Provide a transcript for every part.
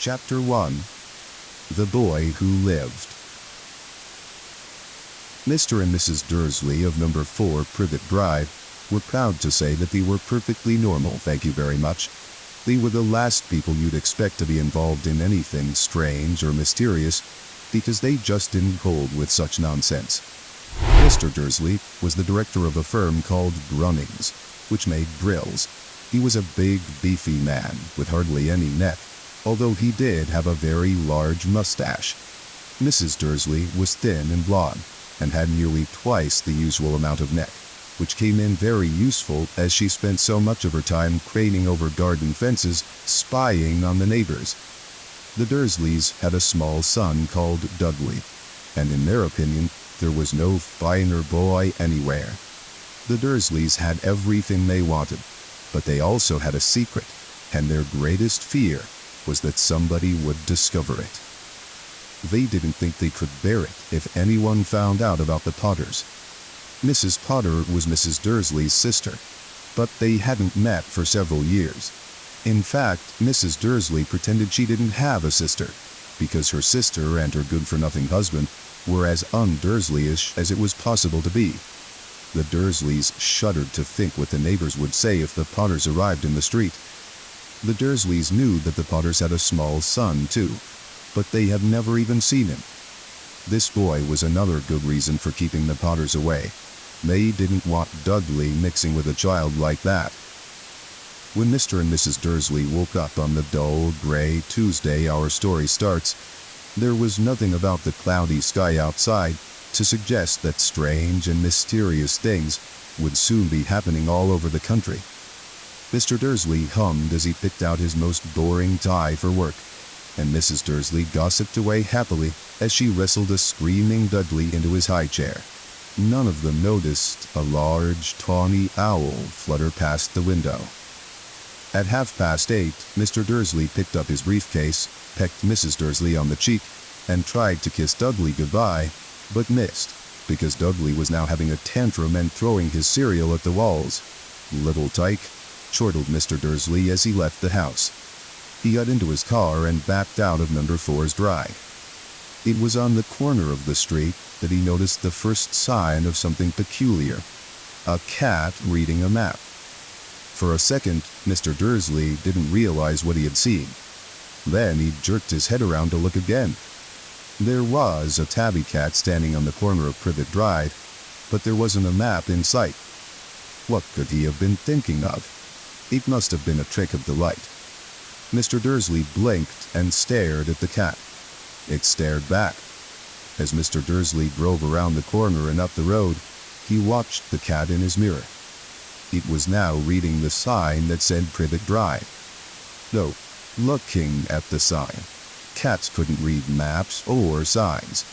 Chapter 1. The Boy Who Lived. Mr. and Mrs. Dursley of number 4 Privet Drive were proud to say that they were perfectly normal, thank you very much. They were the last people you'd expect to be involved in anything strange or mysterious, because they just didn't hold with such nonsense. Mr. Dursley was the director of a firm called Grunnings, which made drills. He was a big, beefy man with hardly any neck, although he did have a very large mustache. Mrs. Dursley was thin and blonde, and had nearly twice the usual amount of neck, which came in very useful as she spent so much of her time craning over garden fences, spying on the neighbors. The Dursleys had a small son called Dudley, and in their opinion, there was no finer boy anywhere. The Dursleys had everything they wanted, but they also had a secret, and their greatest fear was that somebody would discover it. They didn't think they could bear it if anyone found out about the Potters. Mrs. Potter was Mrs. Dursley's sister, but they hadn't met for several years. In fact, Mrs. Dursley pretended she didn't have a sister, because her sister and her good-for-nothing husband were as un-Dursleyish as it was possible to be. The Dursleys shuddered to think what the neighbors would say if the Potters arrived in the street. The Dursleys knew that the Potters had a small son, too, but they had never even seen him. This boy was another good reason for keeping the Potters away. They didn't want Dudley mixing with a child like that. When Mr. and Mrs. Dursley woke up on the dull, gray Tuesday our story starts, there was nothing about the cloudy sky outside to suggest that strange and mysterious things would soon be happening all over the country. Mr. Dursley hummed as he picked out his most boring tie for work, and Mrs. Dursley gossiped away happily as she wrestled a screaming Dudley into his high chair. None of them noticed a large, tawny owl flutter past the window. At 8:30, Mr. Dursley picked up his briefcase, pecked Mrs. Dursley on the cheek, and tried to kiss Dudley goodbye, but missed, because Dudley was now having a tantrum and throwing his cereal at the walls. "Little tyke," chortled Mr. Dursley as he left the house. He got into his car and backed out of number 4's drive. It was on the corner of the street that he noticed the first sign of something peculiar: a cat reading a map. For a second, Mr. Dursley didn't realize what he had seen. Then he jerked his head around to look again. There was a tabby cat standing on the corner of Privet Drive, but there wasn't a map in sight. What could he have been thinking of? It must have been a trick of the light. Mr. Dursley blinked and stared at the cat. It stared back. As Mr. Dursley drove around the corner and up the road, he watched the cat in his mirror. It was now reading the sign that said Privet Drive. No, looking at the sign. Cats couldn't read maps or signs.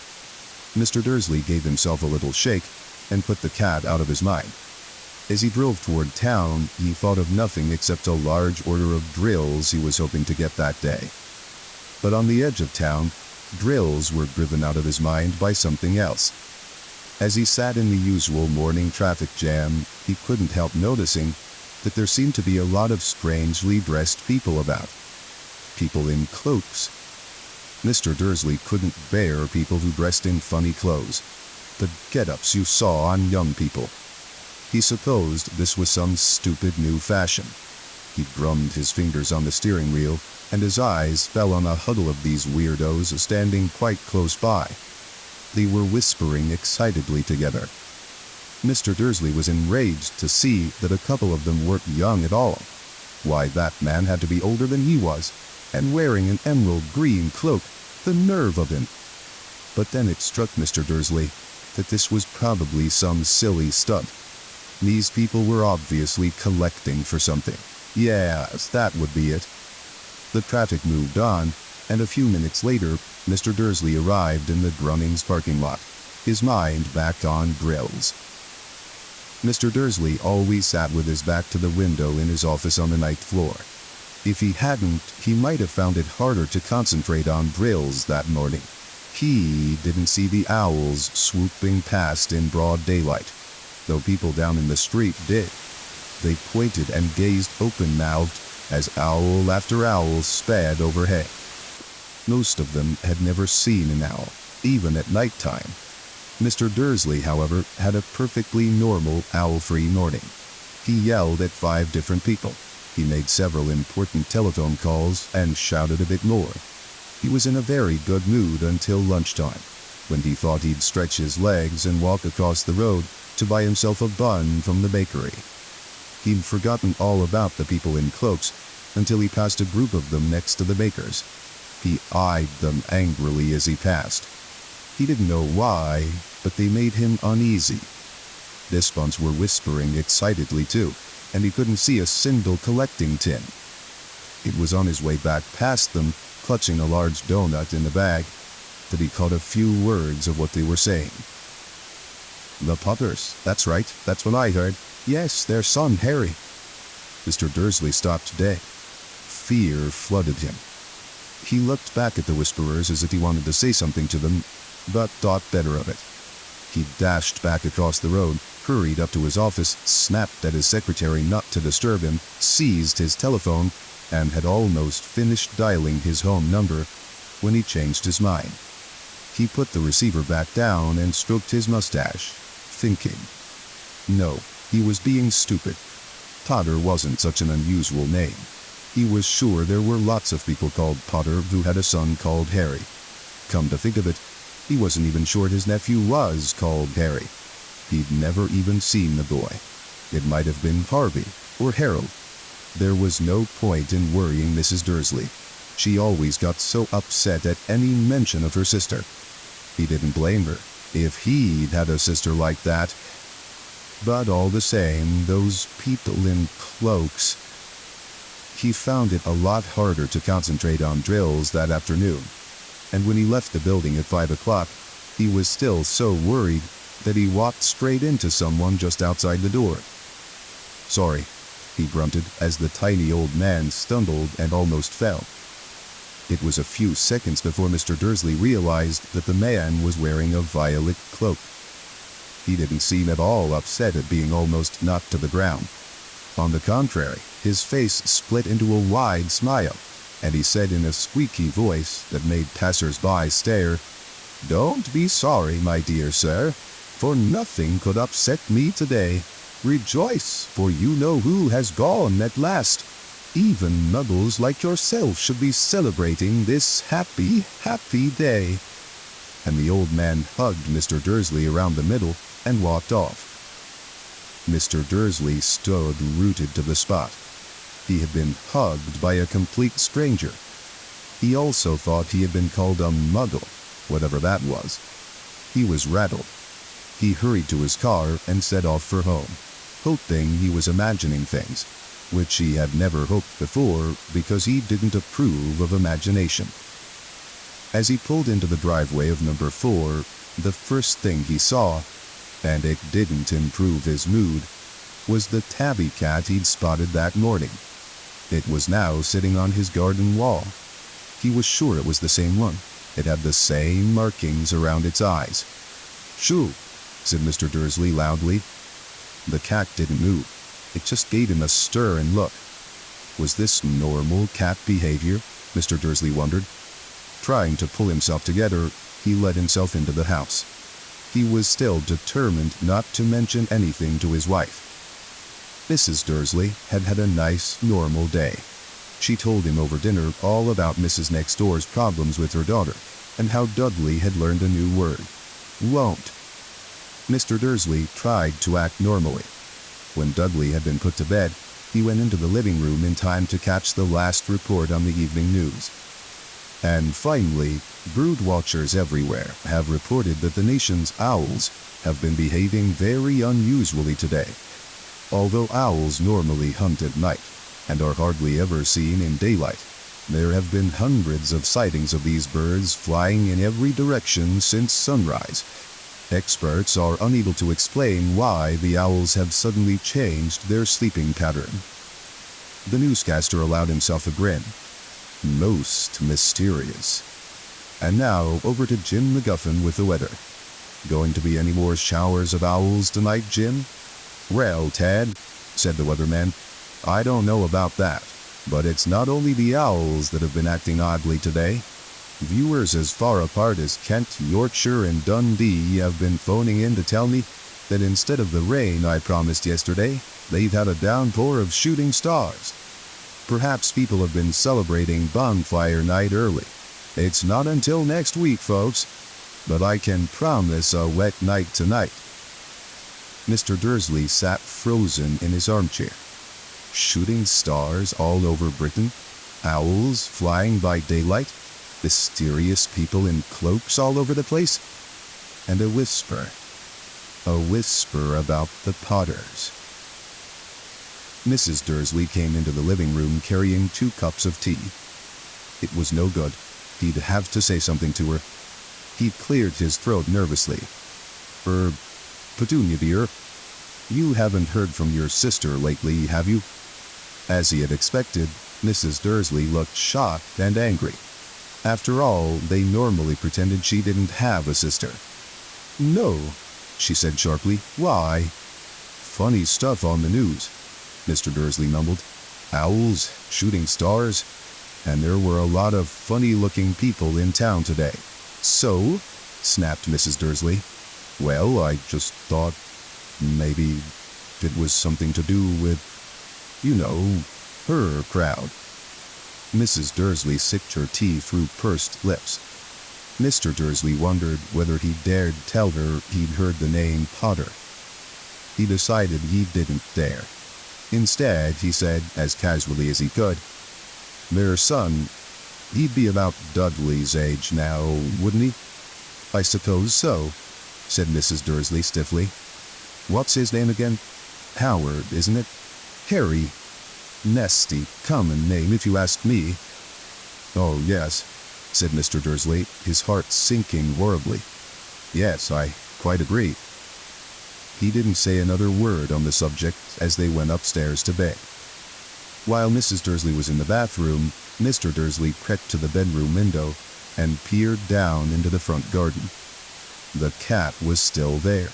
Mr. Dursley gave himself a little shake and put the cat out of his mind. As he drove toward town, he thought of nothing except a large order of drills he was hoping to get that day. But on the edge of town, drills were driven out of his mind by something else. As he sat in the usual morning traffic jam, he couldn't help noticing that there seemed to be a lot of strangely dressed people about. People in cloaks. Mr. Dursley couldn't bear people who dressed in funny clothes, the get-ups you saw on young people. He supposed this was some stupid new fashion. He drummed his fingers on the steering wheel, and his eyes fell on a huddle of these weirdos standing quite close by. They were whispering excitedly together. Mr. Dursley was enraged to see that a couple of them weren't young at all. Why, that man had to be older than he was, and wearing an emerald green cloak. The nerve of him! But then it struck Mr. Dursley that this was probably some silly stunt. These people were obviously collecting for something. Yes, that would be it. The traffic moved on, and a few minutes later, Mr. Dursley arrived in the Grunnings parking lot, his mind back on drills. Mr. Dursley always sat with his back to the window in his office on the ninth floor. If he hadn't, he might have found it harder to concentrate on drills that morning. He didn't see the owls swooping past in broad daylight, though people down in the street did. They pointed and gazed open-mouthed as owl after owl sped overhead. Most of them had never seen an owl, even at night time. Mr. Dursley, however, had a perfectly normal owl-free morning. He yelled at 5 different people. He made several important telephone calls and shouted a bit more. He was in a very good mood until lunchtime, when he thought he'd stretch his legs and walk across the road to buy himself a bun from the bakery. He'd forgotten all about the people in cloaks until he passed a group of them next to the baker's. He eyed them angrily as he passed. He didn't know why, but they made him uneasy. This bunch were whispering excitedly too, and he couldn't see a single collecting tin. It was on his way back past them, clutching a large donut in the bag, that he caught a few words of what they were saying. "The Potters, that's right, that's what I heard. Yes, their son, Harry." Mr. Dursley stopped dead. Fear flooded him. He looked back at the whisperers as if he wanted to say something to them, but thought better of it. He dashed back across the road, hurried up to his office, snapped at his secretary not to disturb him, seized his telephone, and had almost finished dialing his home number when he changed his mind. He put the receiver back down and stroked his mustache, thinking. No, he was being stupid. Potter wasn't such an unusual name. He was sure there were lots of people called Potter who had a son called Harry. Come to think of it, he wasn't even sure his nephew was called Harry. He'd never even seen the boy. It might have been Harvey or Harold. There was no point in worrying Mrs. Dursley. She always got so upset at any mention of her sister. He didn't blame her, if he'd had a sister like that. But all the same, those people in cloaks. He found it a lot harder to concentrate on drills that afternoon, and when he left the building at 5 o'clock, he was still so worried that he walked straight into someone just outside the door. "Sorry," he grunted as the tiny old man stumbled and almost fell. It was a few seconds before Mr. Dursley realized that the man was wearing a violet cloak. He didn't seem at all upset at being almost knocked to the ground. On the contrary, his face split into a wide smile, and he said in a squeaky voice that made passers-by stare, "Don't be sorry, my dear sir, for nothing could upset me today. Rejoice, for you know who has gone at last. Even muggles like yourself should be celebrating this happy, happy day." And the old man hugged Mr. Dursley around the middle and walked off. Mr. Dursley stood rooted to the spot. He had been hugged by a complete stranger. He also thought he had been called a muggle, whatever that was. He was rattled. He hurried to his car and set off for home, hoping he was imagining things, which he had never hoped before because he didn't approve of imagination. As he pulled into the driveway of number 4, the first thing he saw, and it didn't improve his mood, was the tabby cat he'd spotted that morning. It was now sitting on his garden wall. He was sure it was the same one. It had the same markings around its eyes. "Shoo," said Mr. Dursley loudly. The cat didn't move. It just gave him a stern look. Was this normal cat behavior? Mr. Dursley wondered. Trying to pull himself together, he let himself into the house. He was still determined not to mention anything to his wife. Mrs. Dursley had had a nice, normal day. She told him over dinner all about Mrs. Next Door's problems with her daughter, and how Dudley had learned a new word, won't. Mr. Dursley tried to act normally. When Dudley had been put to bed, he went into the living room in time to catch the last report on the evening news. And finally, brood watchers everywhere have reported that the nation's owls have been behaving very unusually today. Although owls normally hunt at night and are hardly ever seen in daylight, there have been hundreds of sightings of these birds flying in every direction since sunrise. Experts are unable to explain why the owls have suddenly changed their sleeping pattern. The newscaster allowed himself a grin. Most mysterious. And now over to Jim McGuffin with the weather. Going to be any more showers of owls tonight, Jim? "Well, Ted," said the weatherman, "I don't know about that, but it's not only the owls that have been acting oddly today. Viewers as far apart as Kent, Yorkshire, and Dundee have been phoning in to tell me that instead of the rain I promised yesterday, they've had a downpour of shooting stars. Perhaps people have been celebrating bonfire night early. It's not until next week, folks, but I can promise a wet night tonight. Mr. Dursley sat frozen in his armchair. Shooting stars all over Britain, owls flying by daylight, mysterious people in cloaks all over the place, and a whisper about the Potters. Mrs. Dursley came into the living room carrying 2 cups of tea. It was no good. He'd have to say something to her. He cleared his throat nervously. Petunia dear, you haven't heard from your sister lately, have you?" As he had expected, Mrs. Dursley looked shocked and angry. After all, they normally pretended she didn't have a sister. "No," she said sharply. "Why?" "Funny stuff on the news," Mr. Dursley mumbled. "Owls, shooting stars, and there were a lot of funny-looking people in town today." "So?" snapped Mrs. Dursley. "Well, I just thought maybe it was something to do with, you know, her crowd." Mrs. Dursley sipped her tea through pursed lips. Mr. Dursley wondered whether he dared tell her he'd heard the name Potter. He decided he didn't dare. Instead, he said, as casually as he could, "Their son, he'd be about Dudley's age now, wouldn't he?" "I suppose so," said Mrs. Dursley stiffly. "What's his name again? Howard, isn't it? Harry. Nasty, common name if you ask me." "Oh, yes," said Mr. Dursley, his heart sinking horribly. "Yes, I quite agree." He didn't say another word on the subject as they went upstairs to bed. While Mrs. Dursley was in the bathroom, Mr. Dursley crept to the bedroom window and peered down into the front garden. The cat was still there.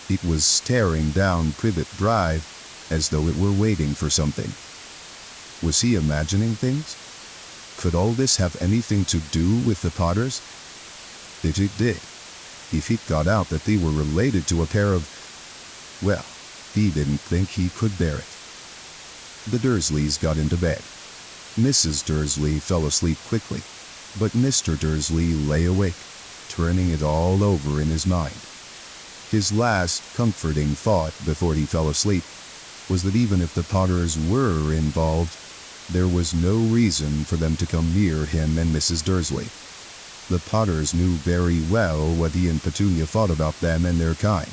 It was staring down Privet Drive as though it were waiting for something. Was he imagining things? Could all this have anything to do with the Potters? If it did, if it got out that they were related to a pair of... well, he didn't think he could bear it. The Dursleys got into bed. Mrs. Dursley fell asleep quickly, but Mr. Dursley lay awake, turning it all over in his mind. His last comforting thought before he fell asleep was that even if the Potters were involved, there was no reason for them to come near him and Mrs. Dursley. The Potters knew very well what he and Petunia thought about them and their kind.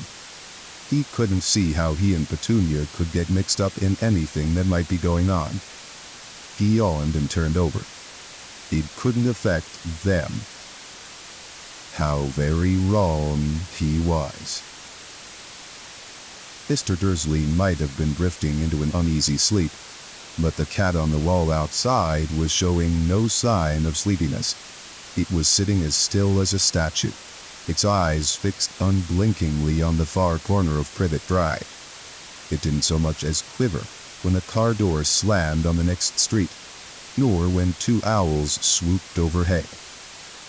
He couldn't see how he and Petunia could get mixed up in anything that might be going on. He yawned and turned over. It couldn't affect them. How very wrong he was. Mr. Dursley might have been drifting into an uneasy sleep, but the cat on the wall outside was showing no sign of sleepiness. It was sitting as still as a statue, its eyes fixed unblinkingly on the far corner of Privet Drive. It didn't so much as quiver when a car door slammed on the next street, nor when 2 owls swooped overhead.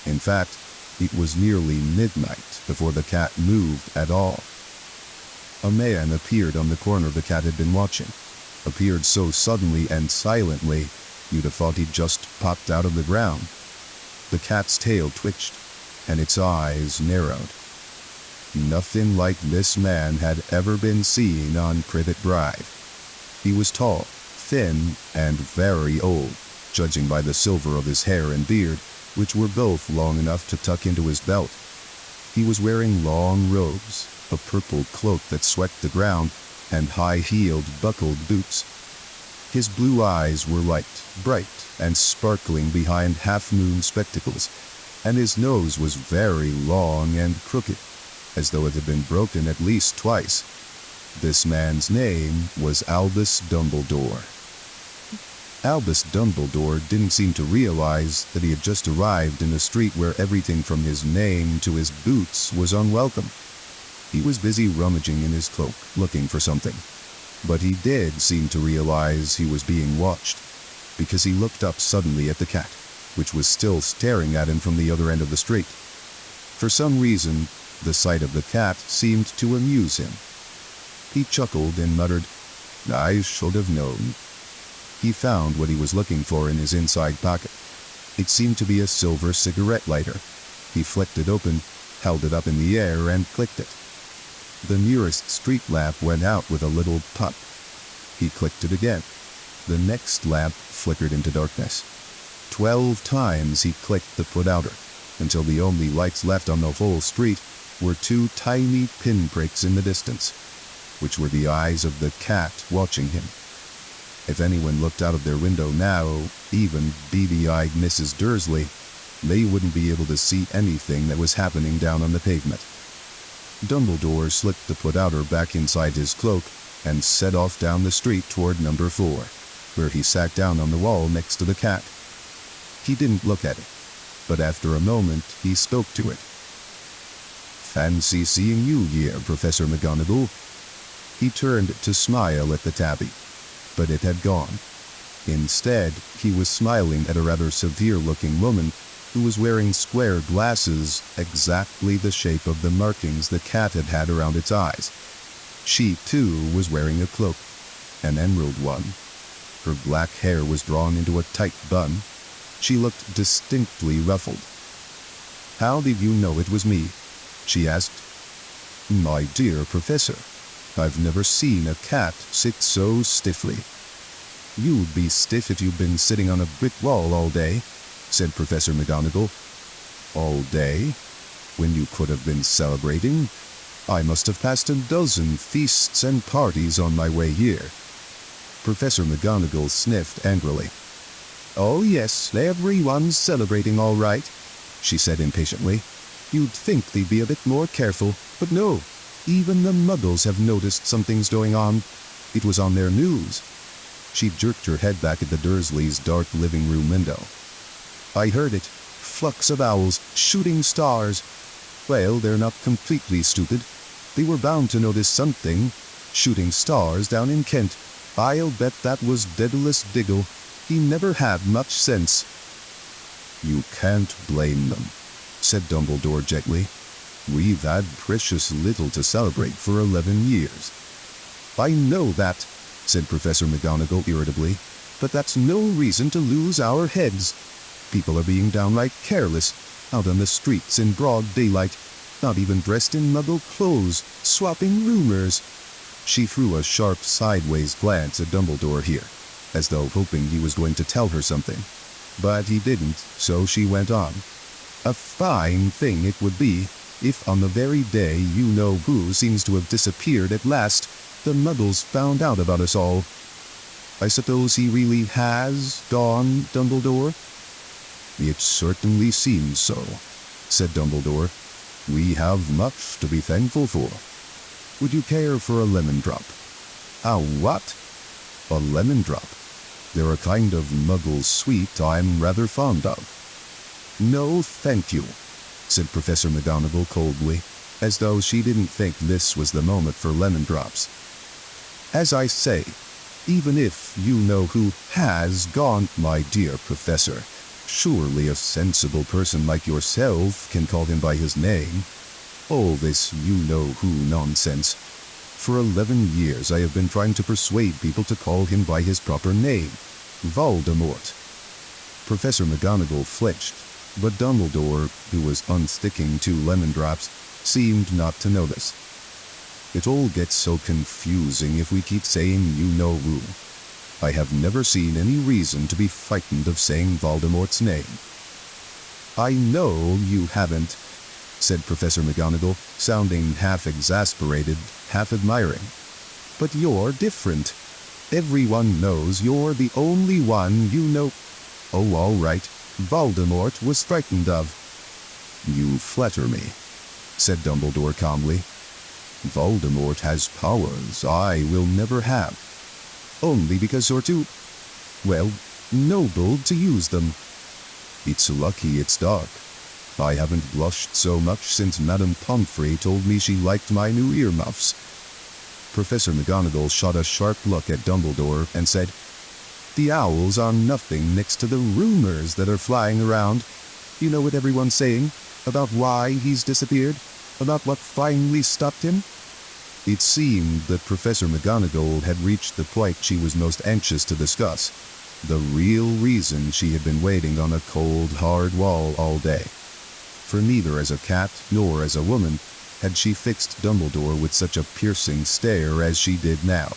In fact, it was nearly midnight before the cat moved at all. A man appeared on the corner the cat had been watching, appeared so suddenly and silently you'd have thought he'd just popped out of the ground. The cat's tail twitched, and its eyes narrowed. Nothing like this man had ever been seen on Privet Drive. He was tall, thin, and very old, judging by the silver of his hair and beard, which were both long enough to tuck into his belt. He was wearing long robes, a purple cloak that swept the ground, and high-heeled, buckled boots. His blue eyes were light, bright, and sparkling behind half-moon spectacles, and his nose was very long and crooked, as though it had been broken at least twice. This man's name was Albus Dumbledore. Albus Dumbledore didn't seem to realize that he had just arrived in a street where everything from his name to his boots was unwelcome. He was busy rummaging in his cloak, looking for something. But he did seem to realize he was being watched, because he looked up suddenly at the cat, which was still staring at him from the other end of the street. For some reason, the sight of the cat seemed to amuse him. He chuckled and muttered, "I should have known." He found what he was looking for in his inside pocket. It seemed to be a silver cigarette lighter. He flicked it open, held it up in the air, and clicked it. The nearest street lamp went out with a little pop. He clicked it again. The next lamp flickered into darkness. 12 times he clicked the put-outer, until the only lights left on the whole street were 2 tiny pinpricks in the distance, which were the eyes of the cat watching him. If anyone looked out of their window now, even beady-eyed Mrs. Dursley, they wouldn't be able to see anything that was happening down on the pavement. Dumbledore slipped the put-outer back inside his cloak and set off down the street toward number 4, where he sat down on the wall next to the cat. He didn't look at it, but after a moment he spoke to it. "Fancy seeing you here, Professor McGonagall." He turned to smile at the tabby, but it had gone. Instead, he was smiling at a rather severe-looking woman who was wearing square glasses exactly the shape of the markings the cat had had around its eyes. She, too, was wearing a cloak, an emerald one. Her black hair was drawn into a tight bun. She looked distinctly ruffled. "How did you know it was me?" she asked. "My dear Professor, I've never seen a cat sit so stiffly." "You'd be stiff if you'd been sitting on a brick wall all day," said Professor McGonagall. "All day? When you could have been celebrating? I must have passed a dozen feasts and parties on my way here." Professor McGonagall sniffed angrily. "Oh yes, everyone's celebrating all right," she said impatiently. "You'd think they'd be a bit more careful, but no. Even the Muggles have noticed something's going on. It was on their news." She jerked her head back at the Dursleys' dark living room window. "I heard it. Flocks of owls, shooting stars. Well, they're not completely stupid. They were bound to notice something. Shooting stars down in Kent. I'll bet that was Daedalus Diggle. He never had much sense." "You can't blame them," said Dumbledore gently. "We've had precious little to celebrate for 11 years. "I know that," said Professor McGonagall irritably, "but that's no reason to lose our heads. People are being downright careless, out on the streets in broad daylight, not even dressed in Muggle clothes, swapping rumors." She threw a sharp sideways glance at Dumbledore here, as though hoping he was going to tell her something. But he didn't, so she went on. "A fine thing it would be if on the very day you-know-who seems to have disappeared at last, the Muggles found out about us all." "I suppose he really has gone, Dumbledore?" "It certainly seems so," said Dumbledore. "We have much to be thankful for. Would you care for a lemon drop?" "A what?" "A lemon drop. They're a kind of Muggle sweet I'm rather fond of." "No, thank you," said Professor McGonagall coldly, as though she didn't think this was the moment for lemon drops. "As I say, even if you-know-who has gone, my dear Professor, surely a sensible person like yourself can call him by his name. All this you-know-who nonsense. For 11 years I have been trying to persuade people to call him by his proper name, Voldemort." Professor McGonagall flinched, but Dumbledore, who was unsticking 2 lemon drops, seemed not to notice. "It all gets so confusing if we keep saying you-know-who. I have never seen any reason to be frightened of saying Voldemort's name." "I know you haven't," said Professor McGonagall, sounding half exasperated, half admiring. "But you're different. Everyone knows you're the only one you know." "Oh, all right. Voldemort was frightened of." "You flatter me," said Dumbledore calmly. "Voldemort has powers I will never have." "Only because you're too, well, noble to use them." "It's lucky it's dark. I haven't blushed so much since Madame Pomfrey told me she liked my new earmuffs." Professor McGonagall shot a sharp look at Dumbledore and said, The owls are nothing next to the rumors that are flying around. You know what everyone's saying? About why he's disappeared? About what finally stopped him? It seemed that Professor McGonagall had reached the point she was most anxious to discuss. The real reason she had been waiting on a cold, hard wall all day. For neither as a cat nor as a woman had she fixed Dumbledore with such a piercing stare as she did now.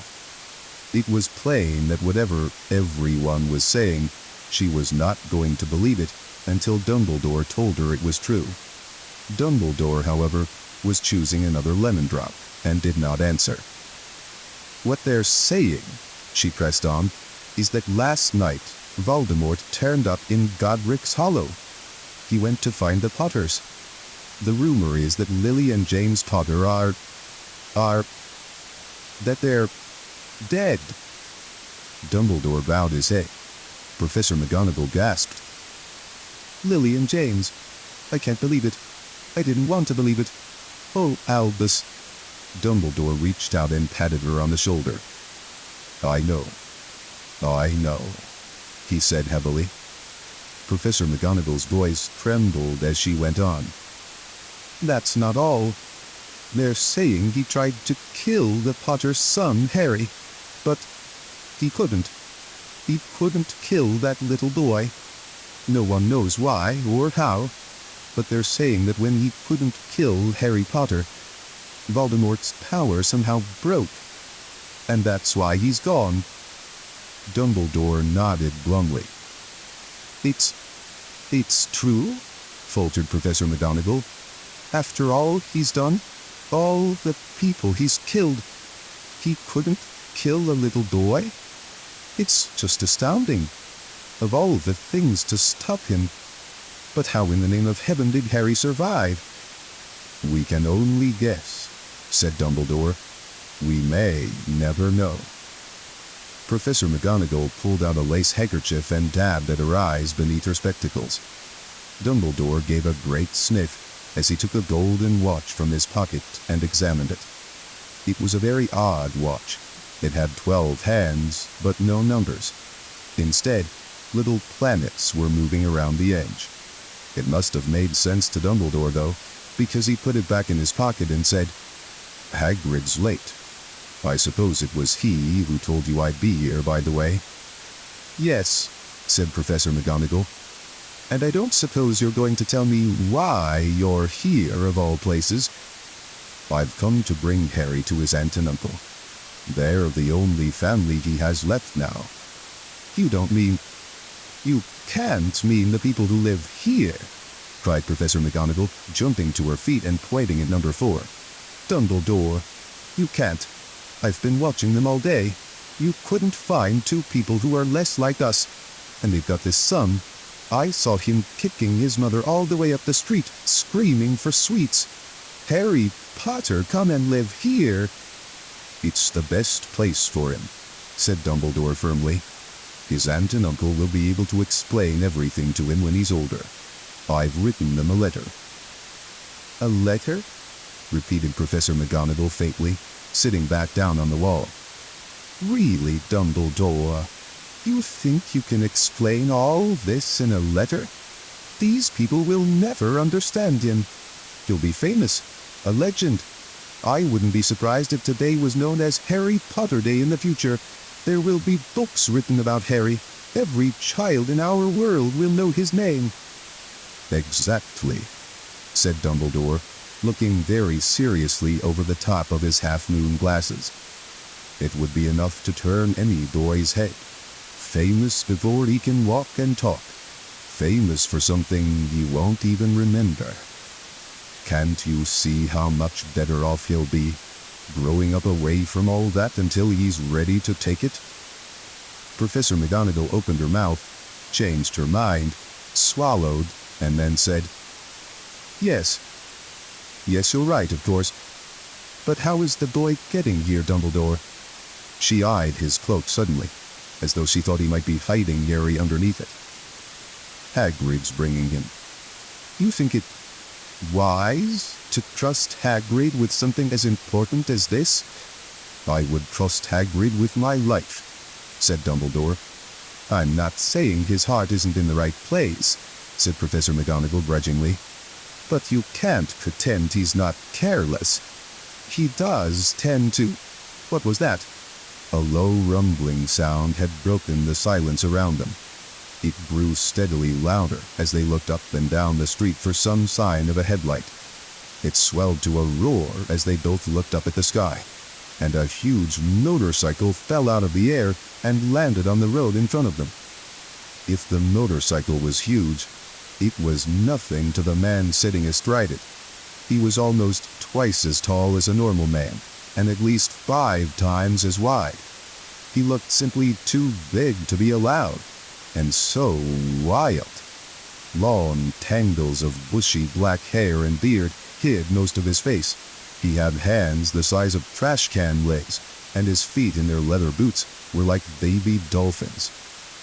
It was plain that whatever everyone was saying, she was not going to believe it until Dumbledore told her it was true. Dumbledore, however, was choosing another lemon drop and did not answer. What they're saying, she pressed on, is that last night Voldemort turned up in Godric's Hollow. He went to find the Potters. The rumor is that Lily and James Potter that they're dead. Dumbledore bowed his head. Professor McGonagall gasped. Lily and James. I can't believe it. I didn't want to believe it. Oh, Albus. Dumbledore reached out and patted her on the shoulder. I know, he said heavily. Professor McGonagall's voice trembled as she went on. That's not all. They're saying he tried to kill the Potter's son, Harry, but he couldn't. He couldn't kill that little boy. No one knows why or how, but they're saying that when he couldn't kill Harry Potter, Voldemort's power somehow broke, and that's why he's gone. Dumbledore nodded glumly. It's true, faltered Professor McGonagall. After all he's done, all the people he's killed, he couldn't kill a little boy? It's just astounding. Of all the things to stop him. But how in the name of heaven did Harry survive? We can only guess, said Dumbledore. We may never know. Professor McGonagall pulled out a lace handkerchief and dabbed at her eyes beneath her spectacles. Dumbledore gave a great sniff as he took a golden watch from his pocket and examined it. It was a very odd watch. It had 12 hands, but no numbers. Instead, little planets were moving around the edge. It must have made sense to Dumbledore, though, because he put it back in his pocket and said, Hagrid's late. I suppose it was he who told you I'd be here, by the way. Yes, said Professor McGonagall. And I don't suppose you're going to tell me why you're here, of all places. I've come to bring Harry to his aunt and uncle. They're the only family he has left now. You can't mean the people who live here, cried Professor McGonagall, jumping to her feet and pointing at number 4. Dumbledore, you can't. I've been watching them all day. You couldn't find 2 people who are less like us. And they've got this son. I saw him kicking his mother all the way up the street, screaming for sweets. Harry Potter, come and live here. It's the best place for him, said Dumbledore firmly. His aunt and uncle will be able to explain everything to him when he's older. I've written them a letter. A letter? Repeated Professor McGonagall faintly, sitting back down on the wall. Really, Dumbledore? You think you can explain all this in a letter? These people will never understand him. He'll be famous, a legend. I wouldn't be surprised if today was known as Harry Potter Day in the future. There will be books written about Harry. Every child in our world will know his name. Exactly, said Dumbledore, looking very seriously over the top of his half-moon glasses. It would be enough to turn any boy's head. Famous before he can walk and talk. Famous for something he won't even remember. Can't you see how much better off he'll be, growing up away from all that until he's ready to take it? Professor McGonagall opened her mouth, changed her mind, swallowed, and then said, Yes, you're right, of course. But how is the boy getting here, Dumbledore? She eyed his cloak suddenly, as though she thought he might be hiding Harry underneath it. Hagrid's bringing him. You think it wise to trust Hagrid with something as important as this? I would trust Hagrid with my life, said Dumbledore. I'm not saying his heart isn't in the right place, said Professor McGonagall grudgingly. But you can't pretend he's not careless. He does tend to... What was that? A low rumbling sound had broken the silence around them. It grew steadily louder as they looked up and down the street for some sign of a headlight. It swelled to a roar as they both looked up at the sky, and a huge motorcycle fell out of the air and landed on the road in front of them. If the motorcycle was huge, it was nothing to the man sitting astride it. He was almost twice as tall as a normal man, and at least 5 times as wide. He looked simply too big to be allowed, and so wild. Long tangles of bushy black hair and beard hid most of his face. He had hands the size of trash can legs, and his feet in their leather boots were like baby dolphins.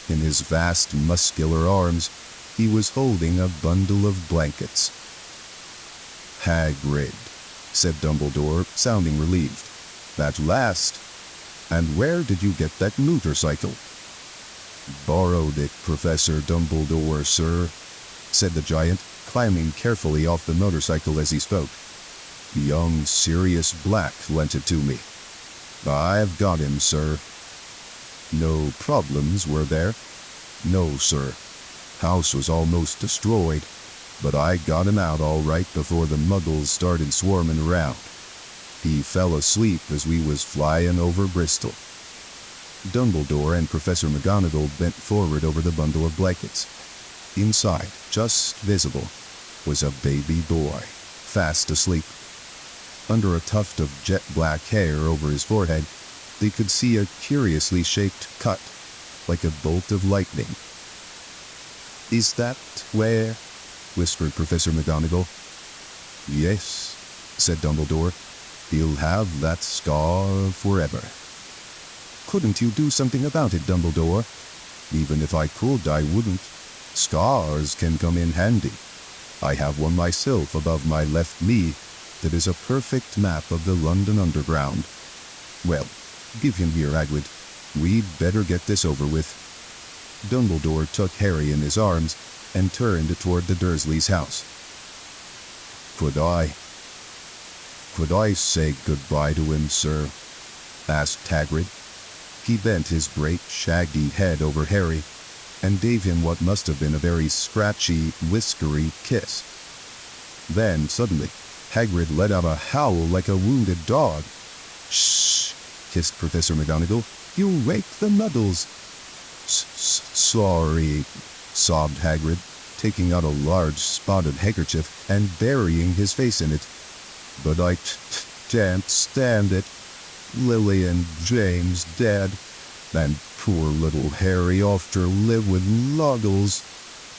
In his vast muscular arms, he was holding a bundle of blankets. "Hagrid," said Dumbledore, sounding relieved. "At last. And where did you get that motorcycle?" "Borrowed it, Professor Dumbledore, sir," said the giant, climbing carefully off the motorcycle as he spoke. "Young Sirius Black lent it to me. I've got him, sir." "No problems, were there?" "No, sir. House was almost destroyed, but I got him out all right before the muggles started swarming around. He fell asleep as we was flying over Bristol." Dumbledore and Professor McGonagall bent forward over the bundle of blankets. Inside, just visible, was a baby boy, fast asleep. Under a tuft of jet black hair over his forehead, they could see a curiously shaped cut, like a bolt of lightning. "Is that where?" whispered Professor McGonagall. "Yes," said Dumbledore. "He'll have that scar forever." "Couldn't you do something about it, Dumbledore?" "Even if I could, I wouldn't. Scars can come in handy. I have one myself above my left knee that is a perfect map of the London Underground. Well, give him here, Hagrid. We'd better get this over with." Dumbledore took Harry in his arms and turned toward the Dursleys' house. Could I say goodbye to him, sir?" asked Hagrid. He bent his great shaggy head over Harry and gave him what must have been a very scratchy, whiskery kiss. Then, suddenly, Hagrid let out a howl like a wounded dog. "Shh!" hissed Professor McGonagall. "You'll wake the muggles." Sorry," sobbed Hagrid, taking out a large spotted handkerchief and burying his face in it. "But I can't stand it. Lily and James dead, and poor little Harry off to live with Muggles."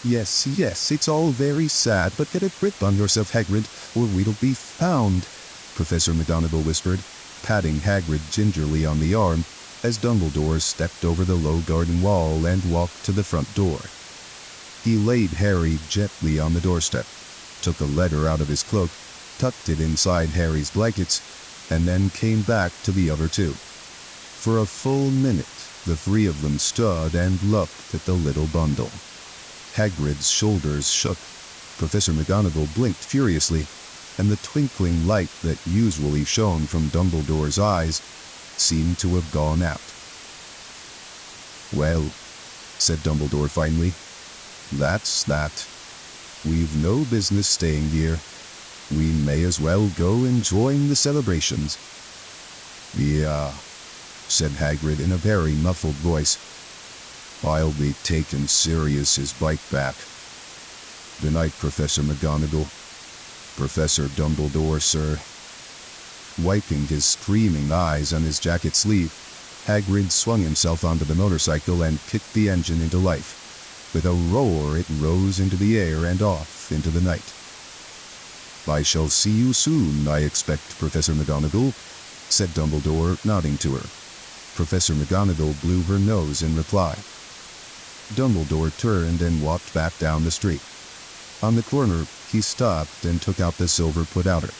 Yes, it's all very sad, but get a grip on yourself, Hagrid, or we'll be found," Professor McGonagall whispered, patting Hagrid gingerly on the arm as Dumbledore stepped over the low garden wall and walked to the front door. He laid Harry gently on the doorstep, took a letter out of his cloak, tucked it inside Harry's blankets, and then came back to the other two. For a full minute, the 3 of them stood and looked at the little bundle. Hagrid's shoulders shook. Professor McGonagall blinked furiously, and the twinkling light that usually shone from Dumbledore's eyes seemed to have gone out. "Well," said Dumbledore finally, "that's that. We've no business staying here. We may as well go and join the celebrations." "Yeah," said Hagrid in a very muffled voice. "I'll be taking Sirius's bike back. Good night, Professor McGonagall." "Professor Dumbledore, sir." Wiping his streaming eyes on his jacket sleeve, Hagrid swung himself onto the motorcycle and kicked the engine into life. With a roar, it rose into the air and off into the night. "I shall see you soon, I expect, Professor McGonagall," said Dumbledore, nodding to her. Professor McGonagall blew her nose in reply. Dumbledore turned and walked back down the street. On the corner, he stopped and took out the silver put-outer.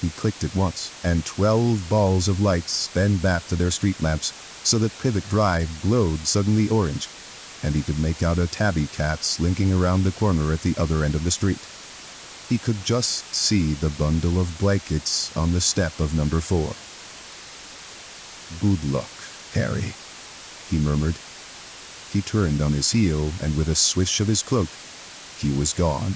He clicked it once, and 12 balls of light spun back to their street lamps so that Privet Drive glowed suddenly orange, and he could make out a tabby cat slinking around the corner at the other end of the street. He could just see the bundle of blankets on the step of number 4. "Good luck, Harry," he murmured. He turned on his heel, and with a swish of his cloak, he was gone.